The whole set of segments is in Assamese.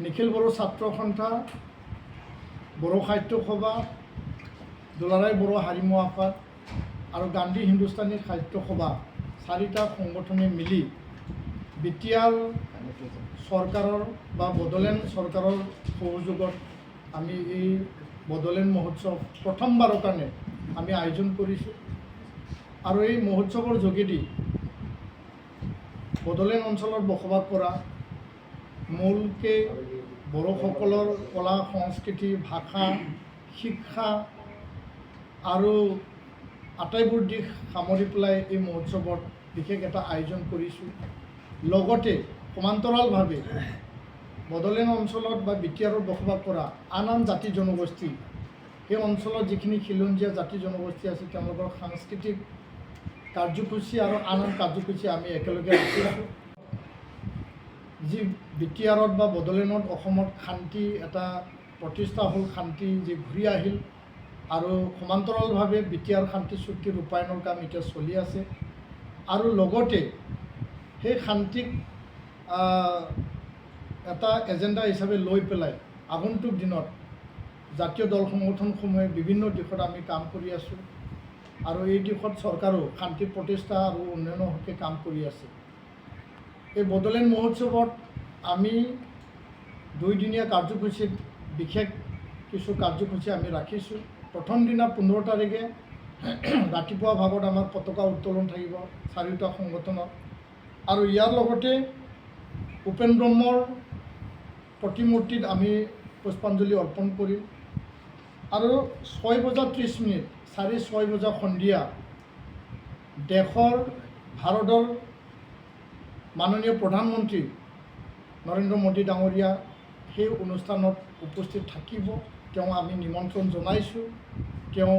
নিখিল বড়ো ছাত্ৰ সন্থা, বড়ো সাহিত্য সভা, দুলাৰায় বড়ো হাৰিমু আফাদ আৰু গান্ধী হিন্দুস্তানী সাহিত্য সভা চাৰিটা সংগঠনে মিলি বিটিআৰ চৰকাৰৰ বা বড়োলেণ্ড চৰকাৰৰ সহযোগত আমি এই বড়োলেণ্ড মহোৎসৱ প্ৰথমবাৰৰ কাৰণে আমি আয়োজন কৰিছোঁ। আৰু এই মহোৎসৱৰ যোগেদি বড়োলেণ্ড অঞ্চলত বসবাস কৰা মূলকে বড়োসকলৰ কলা সংস্কৃতি, ভাষা, শিক্ষা আৰু আটাইবোৰ দিশ সামৰি পেলাই এই মহোৎসৱত বিশেষ এটা আয়োজন কৰিছোঁ। লগতে সমান্তৰালভাৱে বড়োলেণ্ড অঞ্চলত বা বিটিআৰত বসবাস কৰা আন জাতি জনগোষ্ঠী, সেই অঞ্চলত যিখিনি খিলঞ্জীয়া জাতি জনগোষ্ঠী আছে তেওঁলোকৰ সাংস্কৃতিক কাৰ্যসূচী আৰু আন কাৰ্যসূচী আমি একেলগে ৰাখিছোঁ। যি বিটিআৰত বা বড়োলেণ্ডত অসমত শান্তি এটা প্ৰতিষ্ঠা হ'ল, শান্তি যি ঘূৰি আহিল আৰু সমান্তৰালভাৱে বিটিআৰ শান্তি চুক্তি ৰূপায়ণৰ কাম এতিয়া চলি আছে। আৰু লগতে সেই শান্তিক এটা এজেণ্ডা হিচাপে লৈ পেলাই আগন্তুক দিনত জাতীয় দল সংগঠনসমূহে বিভিন্ন দিশত আমি কাম কৰি আছোঁ আৰু এই দিশত চৰকাৰো শান্তি প্ৰতিষ্ঠা আৰু উন্নয়নৰ হকে কাম কৰি আছে। এই বড়োলেণ্ড মহোৎসৱত আমি 2 দিনীয়া কাৰ্যসূচীত বিশেষ কিছু কাৰ্যসূচী আমি ৰাখিছোঁ। প্ৰথম দিনা 15 তাৰিখে ৰাতিপুৱা ভাগত আমাৰ পতাকা উত্তোলন থাকিব চাৰিওটা সংগঠনত। আৰু ইয়াৰ লগতে উপেন ব্ৰহ্মৰ প্ৰতিমূৰ্তিত আমি পুষ্পাঞ্জলি অৰ্পণ কৰিম। আৰু 6:30 4:06 বজা সন্ধিয়া দেশৰ ভাৰতৰ মাননীয় প্ৰধানমন্ত্ৰী নৰেন্দ্ৰ মোদী ডাঙৰীয়া সেই অনুষ্ঠানত উপস্থিত থাকিব। তেওঁ আমি নিমন্ত্ৰণ জনাইছোঁ। তেওঁ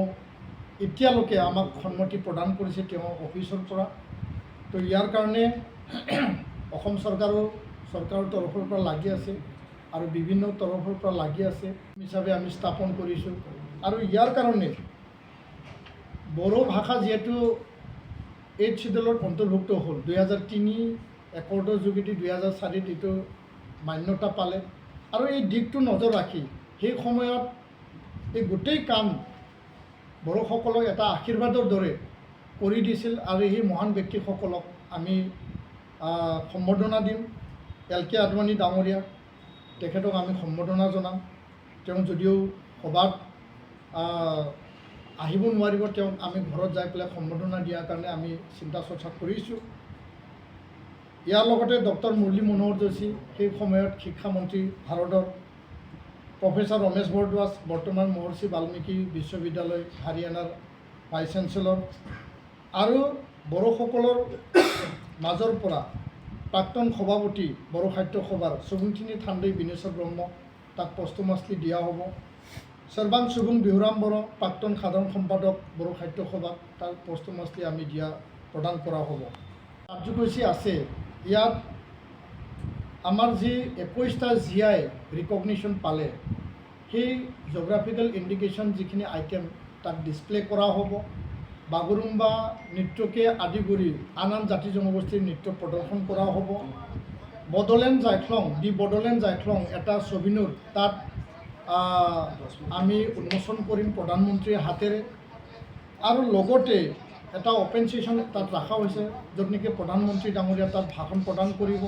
এতিয়ালৈকে আমাক সন্মতি প্ৰদান কৰিছে তেওঁ অফিচৰ পৰা। তো ইয়াৰ কাৰণে অসম চৰকাৰৰ তৰফৰ পৰা লাগি আছে আৰু বিভিন্ন তৰফৰ পৰা লাগি আছে হিচাপে আমি স্থাপন কৰিছোঁ। আৰু ইয়াৰ কাৰণে বড়ো ভাষা যিহেতু 8th শিডিউলত অন্তৰ্ভুক্ত হ'ল, 2003 একৰ্ডৰ যোগেদি 2004 এইটো মান্যতা পালে। আৰু এই দিশটো নজৰ ৰাখি সেই সময়ত এই গোটেই কাম বড়োসকলক এটা আশীৰ্বাদৰ দৰে কৰি দিছিল। আৰু সেই মহান ব্যক্তিসকলক আমি সম্বৰ্ধনা দিম। LK আদৱানী ডাঙৰীয়া, তেখেতক আমি সম্বৰ্ধনা জনাম। তেওঁ যদিও সভাত আহিব নোৱাৰিব, তেওঁক আমি ঘৰত যাই পেলাই সম্বৰ্ধনা দিয়াৰ কাৰণে আমি চিন্তা চৰ্চা কৰিছোঁ। ইয়াৰ লগতে ডক্টৰ মুৰলী মনোহৰ যোশী, সেই সময়ত শিক্ষামন্ত্ৰী ভাৰতৰ, প্ৰফেচাৰ ৰমেশ ভৰদ্বাজ, বৰ্তমান মহৰ্ষি বাল্মীকি বিশ্ববিদ্যালয় হাৰিয়ানাৰ ভাইচ চেঞ্চেলৰ, আৰু বড়োসকলৰ মাজৰ পৰা প্ৰাক্তন সভাপতি বড়ো সাহিত্য সভাৰ সুবুংথিনী থাণ্ডৈ বিনেশ্বৰ ব্ৰহ্ম, তাক পষ্টমাছলি দিয়া হ'ব। সৰ্বাং সুবুং বিহুৰাম বড়ো, প্ৰাক্তন সাধাৰণ সম্পাদক বড়ো সাহিত্য সভা, তাক পষ্টমাছলি আমি প্ৰদান কৰা হ'ব। কাৰ্যসূচী আছে ইয়াত। আমাৰ যি 21টা GI ৰিকগনিশ্যন পালে, সেই জিঅ'গ্ৰাফিকেল ইণ্ডিকেশ্যন যিখিনি আইটেম তাক ডিছপ্লে কৰা হ'ব। বাগৰুম্বা নৃত্যকে আদি কৰি আন জাতি জনগোষ্ঠীৰ নৃত্য প্ৰদৰ্শন কৰা হ'ব। বড়োলেণ্ড জাইখ্লং, দি বড়োলেণ্ড জাইখ্লং এটা ছবিনুৰ তাত আমি উন্মোচন কৰিম প্ৰধানমন্ত্ৰীৰ হাতেৰে। আৰু লগতে এটা অপেন ছেশ্যন তাত ৰখা হৈছে, য'ত নেকি প্ৰধানমন্ত্ৰী ডাঙৰীয়া তাত ভাষণ প্ৰদান কৰিব।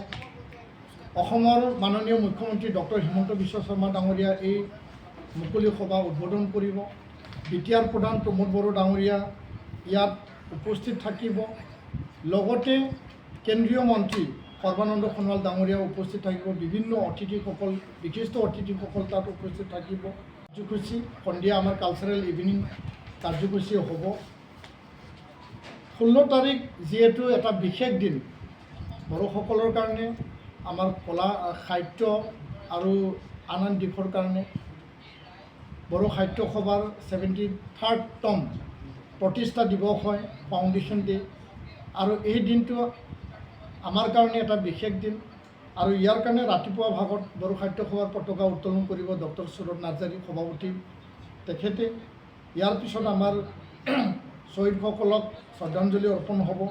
অসমৰ মাননীয় মুখ্যমন্ত্ৰী ডক্টৰ হিমন্ত বিশ্ব শৰ্মা ডাঙৰীয়া এই মুকলি সভা উদ্বোধন কৰিব। বিটিআৰ প্ৰধান প্ৰমোদ বড়ো ডাঙৰীয়া ইয়াত উপস্থিত থাকিব। লগতে কেন্দ্ৰীয় মন্ত্ৰী সৰ্বানন্দ সোণোৱাল ডাঙৰীয়া উপস্থিত থাকিব। বিভিন্ন অতিথিসকল, বিশিষ্ট অতিথিসকল তাত উপস্থিত থাকিব। কাৰ্যসূচী সন্ধিয়া আমাৰ কালচাৰেল ইভিনিং কাৰ্যসূচী হ'ব। 16 তাৰিখ যিহেতু এটা বিশেষ দিন বড়োসকলৰ কাৰণে, আমাৰ কলা সাহিত্য আৰু আন দিশৰ কাৰণে বড়ো সাহিত্য সভাৰ 73rd টম প্ৰতিষ্ঠা দিৱস হয়, ফাউণ্ডেশ্যন ডে। আৰু এই দিনটো আমাৰ কাৰণে এটা বিশেষ দিন। আৰু ইয়াৰ কাৰণে ৰাতিপুৱা ভাগত বড়ো সাহিত্য সভাৰ পতাকা উত্তোলন কৰিব ডক্টৰ সুৰজ নাৰ্জাৰী সভাপতি তেখেতে। ইয়াৰ পিছত আমাৰ শ্বহীদসকলক শ্ৰদ্ধাঞ্জলি অৰ্পণ হ'ব।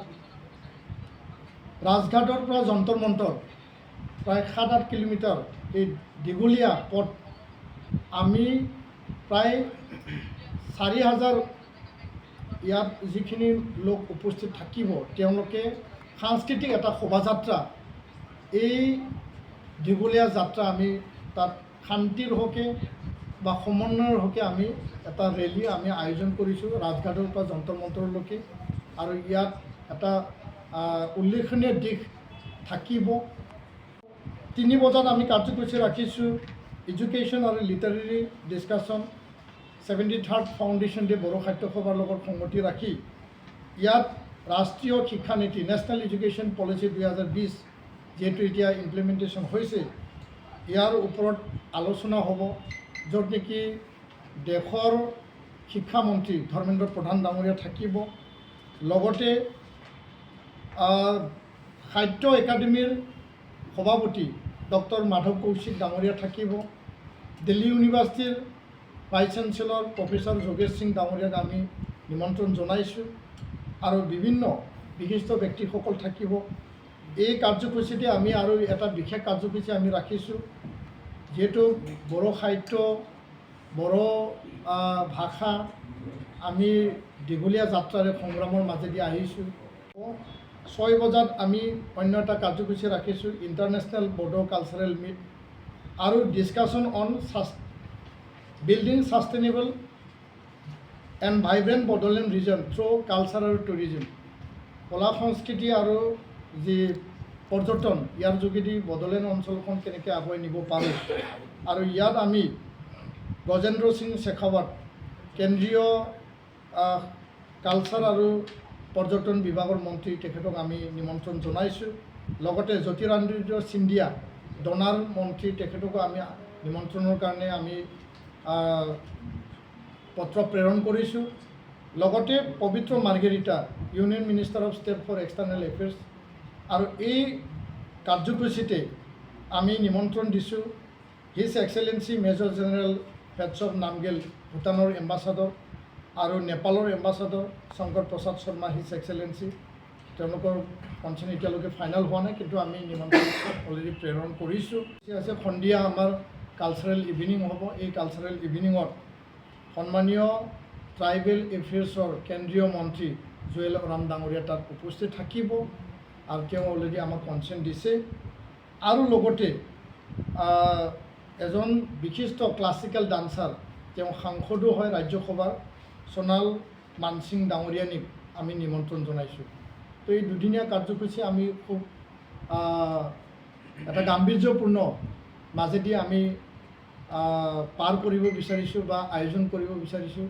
ৰাজঘাটৰ পৰা যন্তৰ মন্তৰ প্ৰায় 7-8 কিলোমিটাৰ এই দীঘলীয়া পথ আমি প্ৰায় 4,000 ইয়াত যিখিনি লোক উপস্থিত থাকিব তেওঁলোকে সাংস্কৃতিক এটা শোভাযাত্ৰা এই দীঘলীয়া যাত্ৰা আমি তাত শান্তিৰ হকে বা সমন্বয়ৰ হকে আমি এটা ৰেলী আমি আয়োজন কৰিছোঁ ৰাজঘাটৰ পৰা যন্তৰ মন্তৰলৈকে আৰু ইয়াত এটা উল্লেখনীয় দিশ থাকিব 3 বজাত আমি কাৰ্যসূচী ৰাখিছোঁ এডুকেশ্যন আৰু literary discussion 73rd foundation day Bodo সাহিত্য সভাৰ লগত সংগতি ৰাখি ইয়াত ৰাষ্ট্ৰীয় শিক্ষানীতি নেশ্যনেল এডুকেশ্যন পলিচি 2020 যিহেতু এতিয়া ইমপ্লিমেণ্টেশ্যন হৈছে ইয়াৰ ওপৰত আলোচনা হ'ব য'ত নেকি দেশৰ শিক্ষামন্ত্ৰী ধৰ্মেন্দ্ৰ প্ৰধান ডাঙৰীয়া থাকিব লগতে সাহিত্য একাডেমীৰ সভাপতি ডক্টৰ মাধৱ কৌশিক ডাঙৰীয়া থাকিব দিল্লী ইউনিভাৰ্চিটিৰ ভাইচ চেঞ্চেলৰ প্ৰফেচৰ যোগেশ সিং ডাঙৰীয়াক আমি নিমন্ত্ৰণ জনাইছোঁ আৰু বিভিন্ন বিশিষ্ট ব্যক্তিসকল থাকিব এই কাৰ্যসূচীতে আমি আৰু এটা বিশেষ কাৰ্যসূচী আমি ৰাখিছোঁ যিহেতু বড়ো সাহিত্য বড়ো ভাষা আমি দীঘলীয়া যাত্ৰাৰে সংগ্ৰামৰ মাজেদি আহিছোঁ 6 বজাত আমি অন্য এটা কাৰ্যসূচী ৰাখিছোঁ ইণ্টাৰনেশ্যনেল বড়ো কালচাৰেল মিট আৰু discussion on building sustainable and vibrant Bodoland region through culture আৰু টুৰিজিম কলা সংস্কৃতি আৰু যি পৰ্যটন ইয়াৰ যোগেদি বড়োলেণ্ড অঞ্চলখন কেনেকৈ আগুৱাই নিব পাৰোঁ আৰু ইয়াত আমি গজেন্দ্ৰ সিং শেখাৱত কেন্দ্ৰীয় কালচাৰ আৰু পৰ্যটন বিভাগৰ মন্ত্ৰী তেখেতক আমি নিমন্ত্ৰণ জনাইছোঁ লগতে জ্যোতিৰাদিত্য সিন্ধিয়া ডনাৰ মন্ত্ৰী তেখেতকো আমি নিমন্ত্ৰণৰ কাৰণে আমি পত্ৰ প্ৰেৰণ কৰিছোঁ লগতে Pabitra Margherita union minister of state for external affairs আৰু এই কাৰ্যসূচীতে আমি নিমন্ত্ৰণ দিছোঁ হিজ এক্সেলেঞ্চি মেজৰ জেনেৰেল পেটছভ নামগেল ভূটানৰ এম্বাচাডৰ আৰু নেপালৰ ambassador Shankar Prasad Sharma his excellency তেওঁলোকৰ কনচেন এতিয়ালৈকে ফাইনেল হোৱা নাই কিন্তু আমি নিমন্ত্ৰণ অলৰেডি প্ৰেৰণ কৰিছোঁ আছে সন্ধিয়া আমাৰ কালচাৰেল ইভিনিং হ'ব এই কালচাৰেল ইভিনিঙত সন্মানীয় ট্ৰাইবেল এফেয়াৰ্ছৰ কেন্দ্ৰীয় মন্ত্ৰী জুৱেল ওৰাম ডাঙৰীয়া তাত উপস্থিত থাকিব আৰু তেওঁ অলৰেডি আমাক কনচেন দিছে আৰু লগতে এজন বিশিষ্ট ক্লাছিকেল ডান্সাৰ তেওঁ সাংসদো হয় ৰাজ্যসভাৰ সোণাল মানসিং ডাঙৰীয়ানীক আমি নিমন্ত্ৰণ জনাইছোঁ তো এই দুদিনীয়া কাৰ্যসূচী আমি খুব এটা গাম্ভীৰ্যপূৰ্ণ মাজেদি আমি পাৰ কৰিব বিচাৰিছোঁ বা আয়োজন কৰিব বিচাৰিছোঁ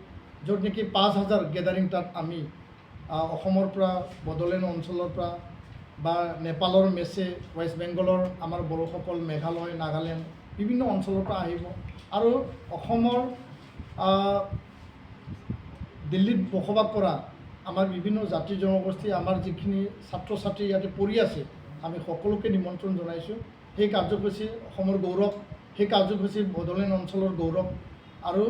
য'ত নেকি 5,000 গেডাৰিং তাত আমি অসমৰ পৰা বড়োলেণ্ড অঞ্চলৰ পৰা বা নেপালৰ মেচে ৱেষ্ট বেংগলৰ আমাৰ বড়োসকল মেঘালয় নাগালেণ্ড বিভিন্ন অঞ্চলৰ পৰা আহিব আৰু অসমৰ দিল্লীত বসবাস কৰা আমাৰ বিভিন্ন জাতি জনগোষ্ঠী আমাৰ যিখিনি ছাত্ৰ ছাত্ৰী ইয়াতে পঢ়ি আছে আমি সকলোকে নিমন্ত্ৰণ জনাইছোঁ সেই কাৰ্যসূচী অসমৰ গৌৰৱ সেই কাৰ্যসূচী বড়োলেণ্ড অঞ্চলৰ গৌৰৱ আৰু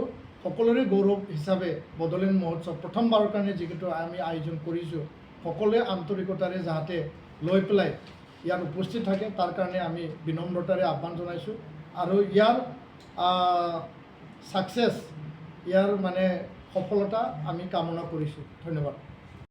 সকলোৰে গৌৰৱ হিচাপে বড়োলেণ্ড মহোৎসৱ প্ৰথমবাৰৰ কাৰণে যিহেতু আমি আয়োজন কৰিছোঁ সকলোৱে আন্তৰিকতাৰে যাতে লৈ পেলাই ইয়াত উপস্থিত থাকে তাৰ কাৰণে আমি বিনম্ৰতাৰে আহ্বান জনাইছোঁ আৰু ইয়াৰ ছাকচেছ ইয়াৰ মানে সফলতা আমি কামনা কৰিছোঁ ধন্যবাদ